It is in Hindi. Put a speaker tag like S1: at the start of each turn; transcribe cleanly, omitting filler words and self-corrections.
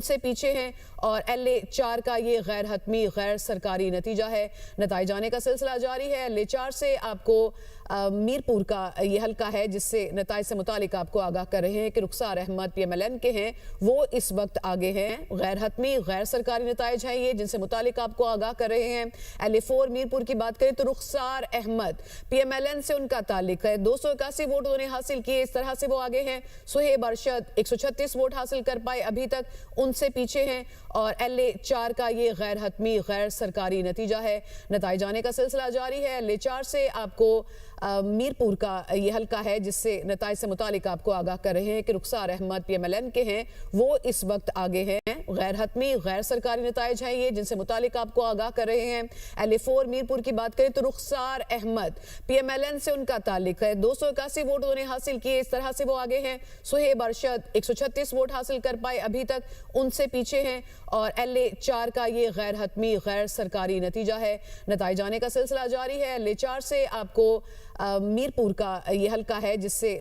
S1: से पीछे हैं और LA4 का ये गैर हतमी गैर सरकारी नतीजा है। नताइज आने का सिलसिला जारी है। LA4 से आपको मीरपुर का ये हल्का है जिससे नताइज से मुतालिक आपको आगाह कर रहे हैं कि रुखसार अहमद PMLN के हैं, वो इस वक्त आगे हैं। गैर हतमी गैर सरकारी नताइज हैं ये जिनसे मुतालिक आपको आगाह कर रहे हैं। LA4 मीरपुर की बात करें तो रुखसार अहमद PMLN से उनका ताल्लुक है। 281 वोट उन्होंने हासिल किए, इस तरह से वो आगे हैं। सुहेब अरशद 136 वोट हासिल कर पाए, अभी तक उनसे पीछे हैं और LA4 का ये गैर हतमी गैर सरकारी नतीजा है। नताइज आने का सिलसिला जारी है। LA4 से आपको मीरपुर का ये हल्का है जिससे नताइज से मुतालिक आपको आगाह कर रहे हैं कि रुखसार अहमद PMLN के हैं, वो इस वक्त आगे हैं। गैर हतमी गैर सरकारी नताइज हैं ये जिनसे मुतालिक आपको आगाह कर रहे हैं। LA4 मीरपुर की बात करें तो रुखसार अहमद PMLN से उनका ताल्लुक है। 281 वोट उन्होंने हासिल किए, इस तरह से वो आगे हैं। सुहेब अरशद 136 वोट हासिल कर पाए, अभी तक उनसे पीछे हैं और LA4 का ये गैर हतमी गैर सरकारी नतीजा है। नताइज आने का सिलसिला जारी है। LA4 से आपको मीरपुर का ये हल्का है जिससे